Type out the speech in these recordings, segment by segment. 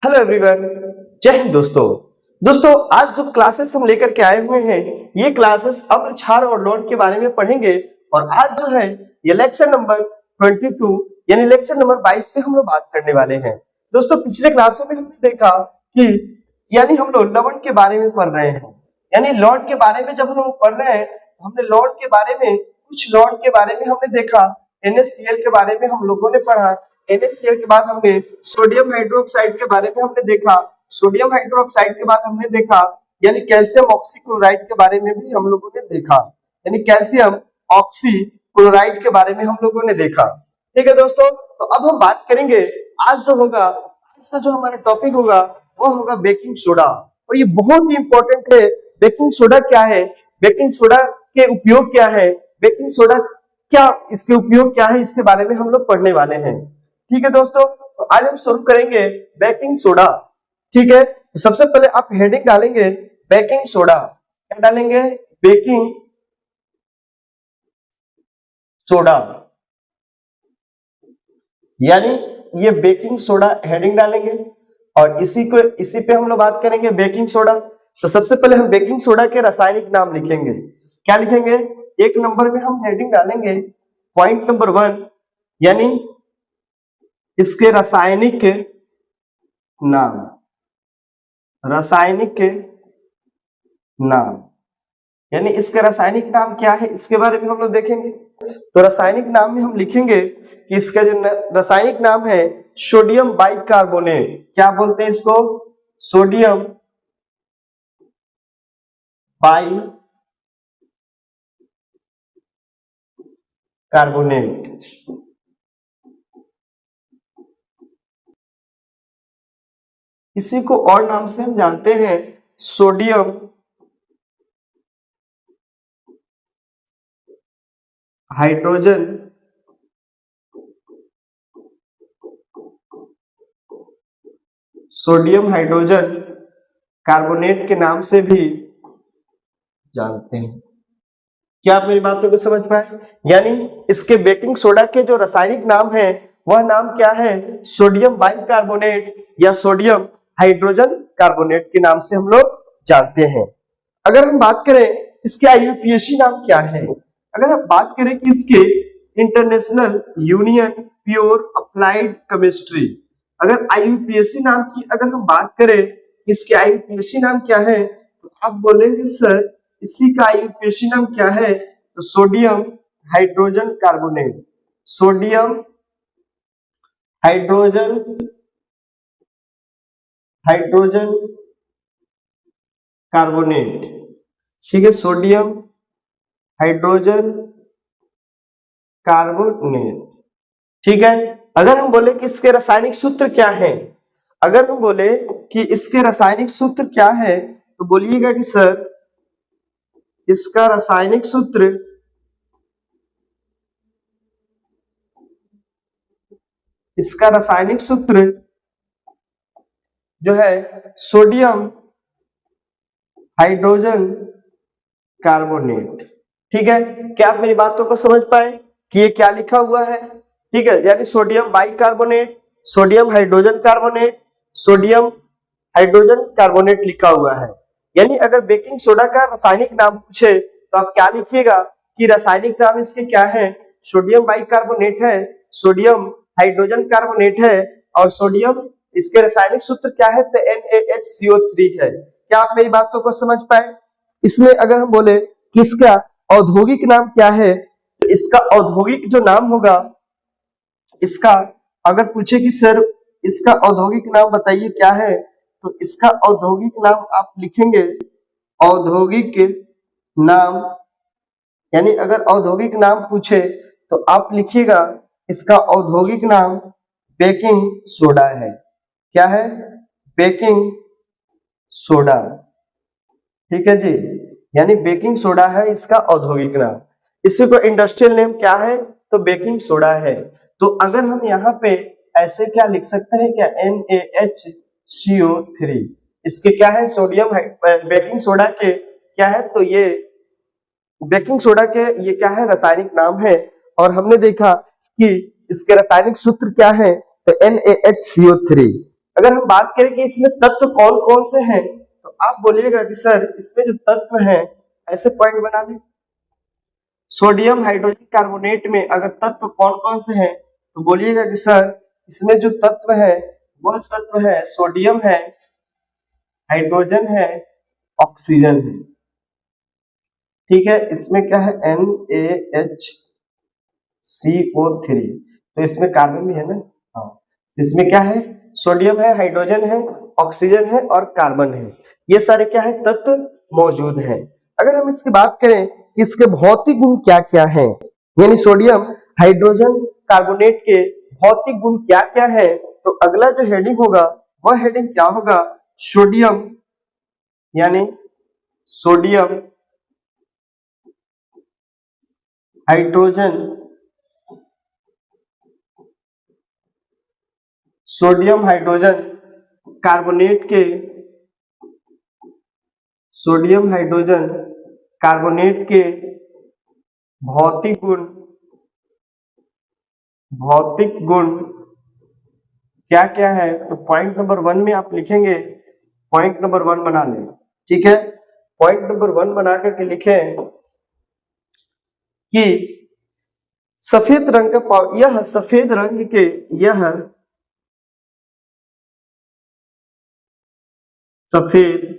Hello everyone, जय हिंद दोस्तों। आज जो क्लासेस हम लेकर के आए हुए हैं, ये क्लासेस अम्ल क्षार और लौट के बारे में पढ़ेंगे। और आज जो है ये लेक्चर नंबर 22 यानी लेक्चर नंबर 22 पे हम लोग बात करने वाले हैं। दोस्तों, पिछले क्लासों में हमने देखा कि यानी हम लोग लवण के बारे में पढ़ रहे हैं, यानी लौट के बारे में जब हम लोग पढ़ रहे हैं तो हमने लौट के बारे में कुछ लौट के बारे में हमने देखा। NaCl के बारे में हम लोगों ने पढ़ा। NaCl के बाद हमने सोडियम हाइड्रोक्साइड के बारे में हमने देखा। सोडियम हाइड्रोक्साइड के बाद हमने देखा यानी कैल्शियम ऑक्सीक्लोराइड के बारे में भी हम लोगों ने देखा, यानी कैल्शियम ऑक्सीक्लोराइड के बारे में हम लोगों ने देखा। ठीक है दोस्तों, तो अब हम बात करेंगे। आज जो होगा, आज का जो हमारा टॉपिक होगा वो होगा बेकिंग सोडा। और ये बहुत ही इंपॉर्टेंट है। बेकिंग सोडा क्या है, बेकिंग सोडा के उपयोग क्या है, बेकिंग सोडा क्या, इसके उपयोग क्या है, इसके बारे में हम लोग पढ़ने वाले हैं। ठीक है दोस्तों, तो आज हम शुरू करेंगे बेकिंग सोडा। ठीक है, तो सबसे पहले आप हेडिंग डालेंगे बेकिंग सोडा। क्या डालेंगे? बेकिंग सोडा, यानी ये बेकिंग सोडा हेडिंग डालेंगे और इसी पे हम लोग बात करेंगे बेकिंग सोडा। तो सबसे पहले हम बेकिंग सोडा के रासायनिक नाम लिखेंगे। क्या लिखेंगे? एक नंबर में हम हेडिंग डालेंगे पॉइंट नंबर 1, यानी इसके रासायनिक नाम, रासायनिक नाम, यानी इसका रासायनिक नाम क्या है इसके बारे में हम लोग देखेंगे। तो रासायनिक नाम में हम लिखेंगे कि इसका जो रासायनिक नाम है सोडियम बाइकार्बोनेट। क्या बोलते हैं इसको? Sodium bicarbonate. इसी को और नाम से हम जानते हैं sodium hydrogen sodium hydrogen carbonate के नाम से भी जानते हैं। क्या आप मेरी बातों को समझ पाए? यानी इसके बेकिंग सोडा के जो रासायनिक नाम है वह नाम क्या है? सोडियम बाइकार्बोनेट या सोडियम हाइड्रोजन कार्बोनेट के नाम से हम लोग जानते हैं। अगर हम बात करें इसके IUPAC नाम क्या है, अगर हम बात करें कि इसके international union pure applied chemistry, अगर IUPAC नाम की अगर हम बात करें, इसके IUPAC नाम क्या है, तो आप बोलेंगे सर इसी का IUPAC नाम क्या है? तो sodium hydrogen carbonate, sodium hydrogen carbonate. ठीक है, सोडियम हाइड्रोजन कार्बोनेट। ठीक है, अगर हम बोले कि इसके रासायनिक सूत्र क्या है, अगर हम बोले कि इसके रासायनिक सूत्र क्या है, तो बोलिएगा कि सर इसका रासायनिक सूत्र जो है सोडियम हाइड्रोजन कार्बोनेट। ठीक है, क्या आप मेरी बातों को समझ पाए कि ये क्या लिखा हुआ है? ठीक है, यानी sodium bicarbonate, sodium hydrogen carbonate, sodium hydrogen carbonate लिखा हुआ है। यानी अगर बेकिंग सोडा का रासायनिक नाम पूछे तो आप क्या लिखिएगा कि रासायनिक नाम इसके क्या है? सोडियम बाइकार्बोनेट है, सोडियम हाइड्रोजन कार्बोनेट है और सोडियम, इसके रासायनिक सूत्र क्या है? तो NaHCO3 है। क्या आप मेरी बातों को समझ पाए? इसमें अगर हम बोले कि इसका औद्योगिक नाम क्या है, तो इसका औद्योगिक जो नाम होगा, इसका अगर पूछे कि सर इसका औद्योगिक नाम बताइए क्या है, तो इसका औद्योगिक नाम आप लिखेंगे औद्योगिक नाम, यानी अगर औद्योगिक नाम पूछे तो आप लिखिएगा इसका औद्योगिक नाम बेकिंग सोडा है। क्या है? Baking soda. ठीक है जी, यानी बेकिंग सोडा है इसका औद्योगिक नाम। इसी को इंडस्ट्रियल नेम क्या है? तो बेकिंग सोडा है। तो अगर हम यहाँ पे ऐसे क्या लिख सकते हैं क्या? NaHCO3। इसके क्या है? सोडियम बेकिंग सोडा के क्या है? तो ये बेकिंग सोडा के ये क्या है? रासायनिक नाम है। और हमने देखा कि इसके रासायनिक सूत्र क्या है? तो NaHCO3। अगर हम बात करें कि इसमें तत्व कौन कौन से हैं, तो आप बोलिएगा कि सर इसमें जो तत्व हैं ऐसे पॉइंट बना लें। सोडियम हाइड्रोजन कार्बोनेट में अगर तत्व कौन कौन से हैं तो बोलिएगा कि सर इसमें जो तत्व है वह तत्व है सोडियम है, हाइड्रोजन है, ऑक्सीजन है। ठीक है, इसमें क्या है NaHCO3, तो इसमें कार्बन भी है ना। हाँ, इसमें क्या है, सोडियम है, हाइड्रोजन है, ऑक्सीजन है और कार्बन है। ये सारे क्या है तत्व मौजूद हैं। अगर हम इसकी बात करें कि इसके भौतिक गुण क्या क्या हैं, यानी सोडियम हाइड्रोजन कार्बोनेट के भौतिक गुण क्या क्या है, तो अगला जो हेडिंग होगा वह हेडिंग क्या होगा, सोडियम यानी sodium hydrogen sodium hydrogen carbonate के सोडियम हाइड्रोजन कार्बोनेट के भौतिक गुण क्या क्या है, तो पॉइंट नंबर 1 में आप लिखेंगे, पॉइंट नंबर 1 बना लें। ठीक है, पॉइंट नंबर 1 बना करके लिखें कि सफेद रंग का यह सफेद रंग के यह सफेद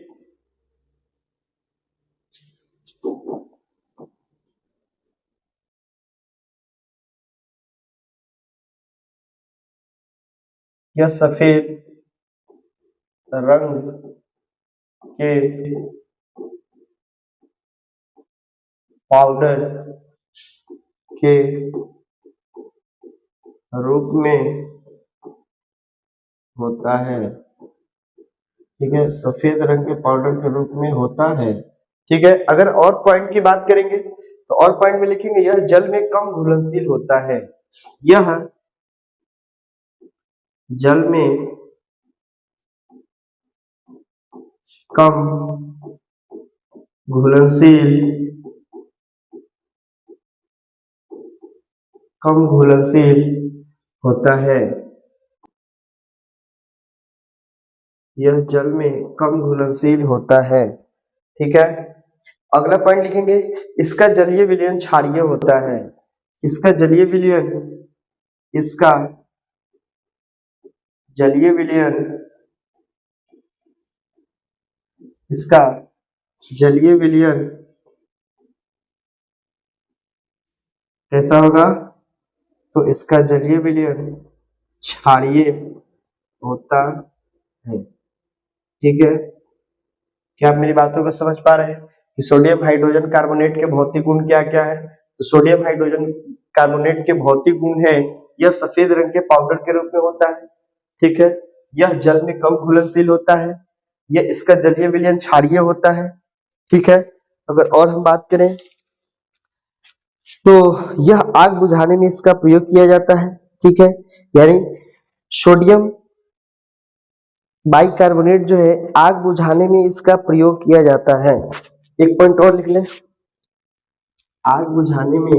यह सफेद रंग के पाउडर के रूप में होता है। ठीक है, सफेद रंग के पाउडर के रूप में होता है। ठीक है, अगर और पॉइंट की बात करेंगे तो और पॉइंट में लिखेंगे यह जल में कम घुलनशील होता है। यह जल में कम घुलनशील होता है। यह जल में कम घुलनशील होता है। ठीक है, अगला पॉइंट लिखेंगे इसका जलीय विलयन क्षारीय होता है। इसका जलीय विलयन कैसा होगा, तो इसका जलीय विलयन क्षारीय होता है। ठीक है, क्या आप मेरी बातों को समझ पा रहे हैं कि सोडियम हाइड्रोजन कार्बोनेट के भौतिक गुण क्या क्या है, तो सोडियम हाइड्रोजन कार्बोनेट के भौतिक गुण है यह सफेद रंग के पाउडर के रूप में होता है। ठीक है, यह जल में कम घुलनशील होता है, यह इसका जलीय विलयन क्षारीय होता है। ठीक है, अगर और हम बात करें तो यह आग बुझाने में इसका प्रयोग किया जाता है। ठीक है, यानी सोडियम बाइकार्बोनेट जो है आग बुझाने में इसका प्रयोग किया जाता है। एक पॉइंट और लिख लें, आग बुझाने में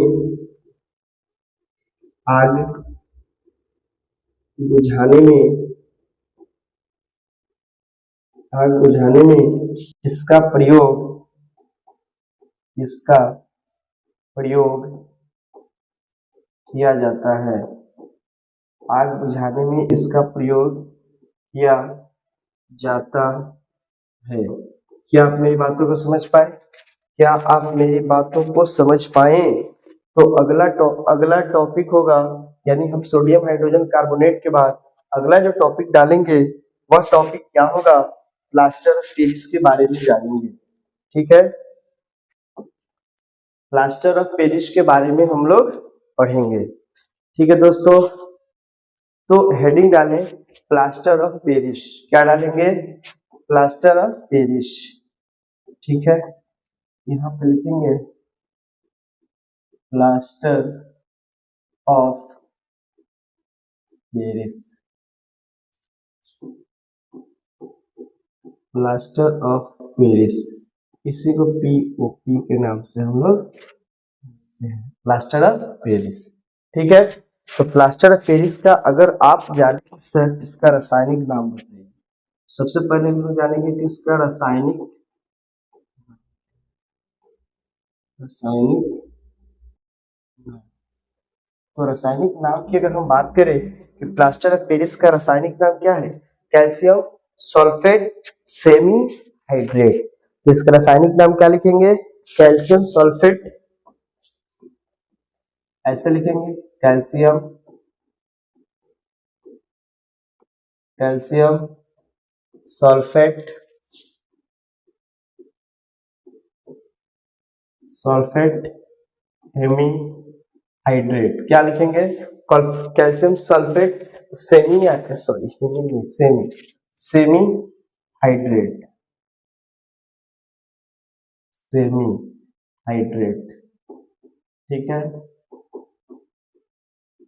इसका प्रयोग किया जाता है। आग बुझाने में इसका प्रयोग किया जाता है। क्या आप मेरी बातों को समझ पाए? क्या आप मेरी बातों को समझ पाए? तो अगला टॉपिक होगा, यानी हम सोडियम हाइड्रोजन कार्बोनेट के बाद अगला जो टॉपिक डालेंगे वह टॉपिक क्या होगा, प्लास्टर ऑफ पेरिस के बारे में जानेंगे। ठीक है, प्लास्टर ऑफ पेरिस के बारे में हम लोग पढ़ेंगे। ठीक है दोस्तों, तो हेडिंग डालें प्लास्टर ऑफ पेरिस। क्या डालेंगे, प्लास्टर ऑफ पेरिस। ठीक है, यहाँ पे लिखेंगे plaster of Paris. Plaster of Paris, इसी को POP के नाम से हम लोग प्लास्टर ऑफ पेरिस। ठीक है, तो प्लास्टर ऑफ पेरिस का अगर आप जाने सर इसका रासायनिक नाम बताइए। सबसे पहले हम लोग जानेंगे कि इसका रासायनिक नाम। तो रासायनिक नाम की अगर हम बात करें कि प्लास्टर ऑफ पेरिस का रासायनिक नाम क्या है, कैल्शियम सल्फेट सेमी हाइड्रेट। तो इसका रासायनिक नाम क्या लिखेंगे, कैल्शियम सल्फेट, ऐसे लिखेंगे calcium calcium sulphate sulphate hemihydrate. क्या लिखेंगे, calcium sulphate semi, sorry semi semi hydrate, semi hydrate, ठीक है,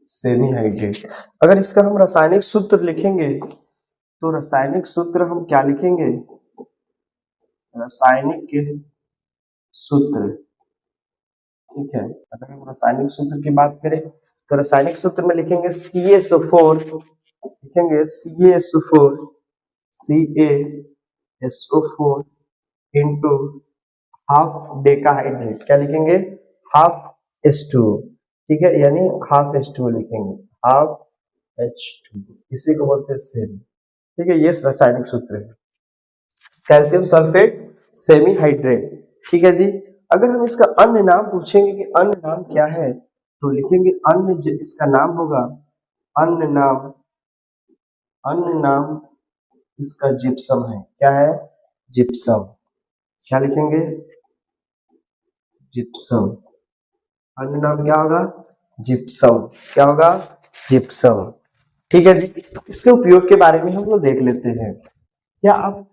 सेमी हाइड्रेट। अगर इसका हम रासायनिक सूत्र लिखेंगे तो रासायनिक सूत्र हम क्या लिखेंगे, रासायनिक सूत्र, ठीक है। अगर हम रासायनिक सूत्र की बात करें तो रासायनिक सूत्र में लिखेंगे CaSO4, लिखेंगे CaSO4 CaSO4 into half decahydrate. क्या लिखेंगे, हाफ H2, ठीक है, यानी हाफ H2 लिखेंगे, हाफ H2, इसी को बोलते हैं सेमी, ठीक है। ये रासायनिक सूत्र है, कैल्शियम सल्फेट सेमी हाइड्रेट, ठीक है जी। अगर हम इसका अन्य नाम पूछेंगे कि अन्य नाम क्या है, तो लिखेंगे अन्य जो इसका नाम होगा, अन्य नाम इसका जिप्सम है। क्या है, जिप्सम। क्या लिखेंगे, जिप्सम। अन्य नाम क्या होगा, जिप्सम। क्या होगा, जिप्सम, ठीक है जी। इसके उपयोग के बारे में हम लोग देख लेते हैं। क्या आप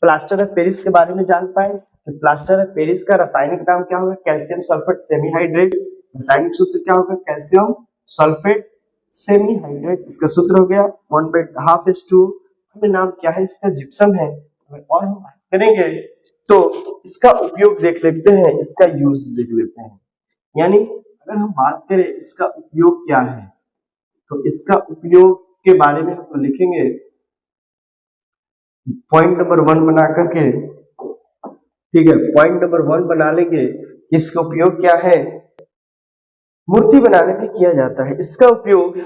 प्लास्टर ऑफ पेरिस के बारे में जान पाए, प्लास्टर ऑफ पेरिस का रासायनिक नाम क्या होगा, कैल्शियम सल्फेट सेमीहाइड्रेट। रासायनिक सूत्र क्या होगा, कैल्शियम सल्फेट सेमीहाइड्रेट, इसका सूत्र हो गया 1/2H2। नाम क्या है इसका, जिप्सम है। और हम बात करेंगे तो इसका उपयोग देख लेते हैं, इसका यूज देख लेते हैं। यानी अगर हम बात करें इसका उपयोग क्या है, तो इसका उपयोग के बारे में हम लिखेंगे पॉइंट नंबर 1 बना करके, ठीक है, पॉइंट नंबर 1 बना लेंगे। इसका उपयोग क्या है, मूर्ति बनाने में किया जाता है। इसका उपयोग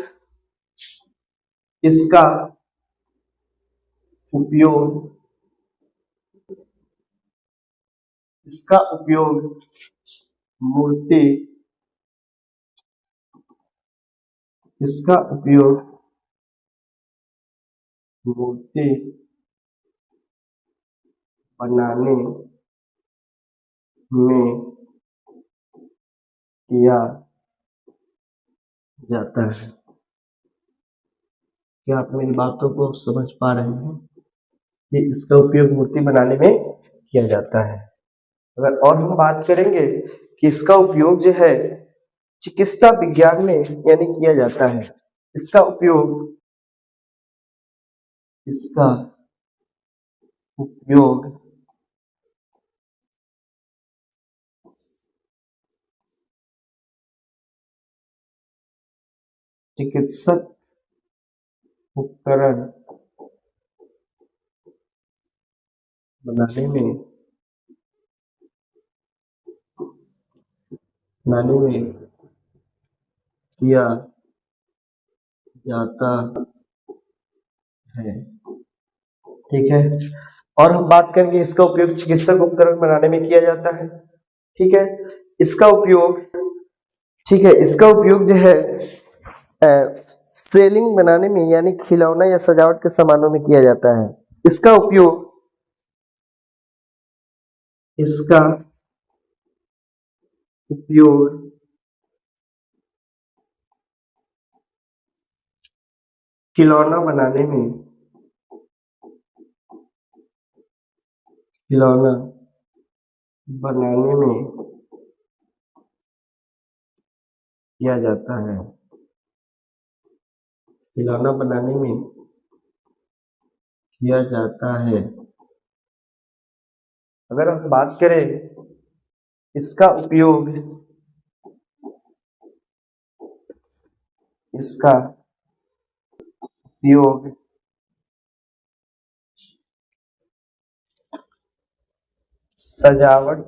मूर्ति मूर्ति बनाने में किया जाता है। क्या आप मेरी बातों को समझ पा रहे हैं कि इसका उपयोग मूर्ति बनाने में किया जाता है। अगर और हम बात करेंगे कि इसका उपयोग जो है चिकित्सा विज्ञान में यानी किया जाता है। इसका उपयोग चिकित्सक उपकरण बनाने में किया जाता है, ठीक है। और हम बात करेंगे इसका उपयोग चिकित्सक उपकरण बनाने में किया जाता है, ठीक है। इसका उपयोग, ठीक है, इसका उपयोग जो है सेलिंग बनाने में यानी खिलौना या सजावट के सामानों में किया जाता है। इसका उपयोग खिलौना बनाने में किया जाता है, खिलौना बनाने में किया जाता है। अगर हम बात करें इसका उपयोग इसका उपयोग सजावट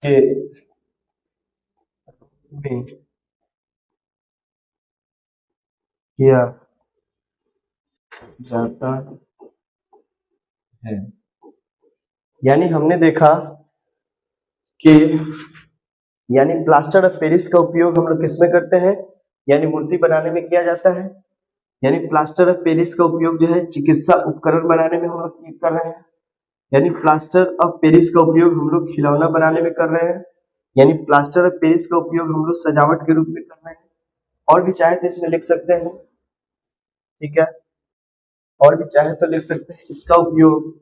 के में किया जाता है। यानी हमने देखा कि यानी प्लास्टर ऑफ पेरिस का उपयोग हम लोग किसमें करते हैं, यानी मूर्ति बनाने में किया जाता है। यानी प्लास्टर ऑफ पेरिस का उपयोग जो है चिकित्सा उपकरण बनाने में हम लोग कर रहे हैं। यानी प्लास्टर ऑफ पेरिस का उपयोग हम लोग खिलौना बनाने में कर रहे हैं। यानी प्लास्टर ऑफ पेरिस का उपयोग हम लोग सजावट के रूप में कर रहे हैं। और भी चाहे तो इसमें लिख सकते हैं, ठीक है, और भी चाहे तो लिख सकते हैं इसका उपयोग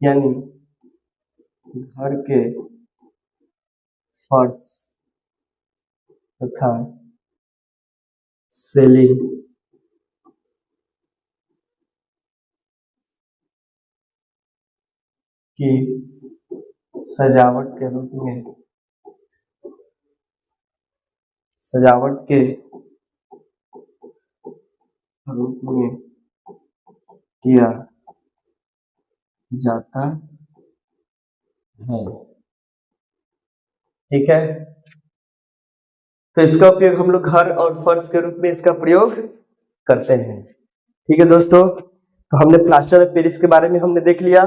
यानी घर के फर्श तथा सीलिंग की सजावट के रूप में किया जाता है। ठीक है, तो इसका उपयोग हम लोग घर और फर्श के रूप में इसका प्रयोग करते हैं। ठीक है दोस्तों, तो हमने प्लास्टर ऑफ पेरिस के बारे में हमने देख लिया।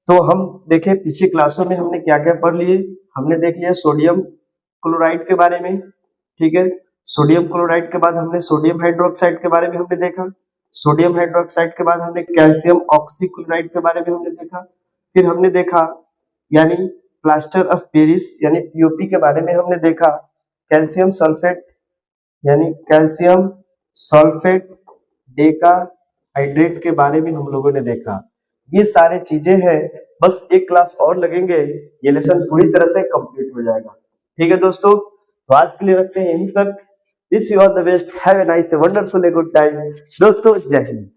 तो हम देखें पिछली क्लासों में हमने क्या क्या पढ़ लिए। हमने देख लिया सोडियम क्लोराइड के बारे में, ठीक है। सोडियम क्लोराइड के बाद हमने सोडियम हाइड्रोक्साइड के बारे में हमने देखा। सोडियम हाइड्रोक्साइड के बाद हमने कैल्शियम ऑक्सीक्लोराइड के बारे में हमने देखा। फिर हमने देखा यानी प्लास्टर ऑफ पेरिस यानी पीओपी के बारे में हमने देखा। कैल्शियम सल्फेट यानी कैल्शियम सल्फेट डेका हाइड्रेट के बारे में हम लोगों ने देखा। ये सारे चीजें हैं, बस एक क्लास और लगेंगे, ये लेसन पूरी तरह से कंप्लीट हो जाएगा। ठीक है दोस्तों, तो आज के लिए रखते हैं यहीं तक। Wish you all the best, have a nice a wonderful a good time दोस्तों, जय हिंद।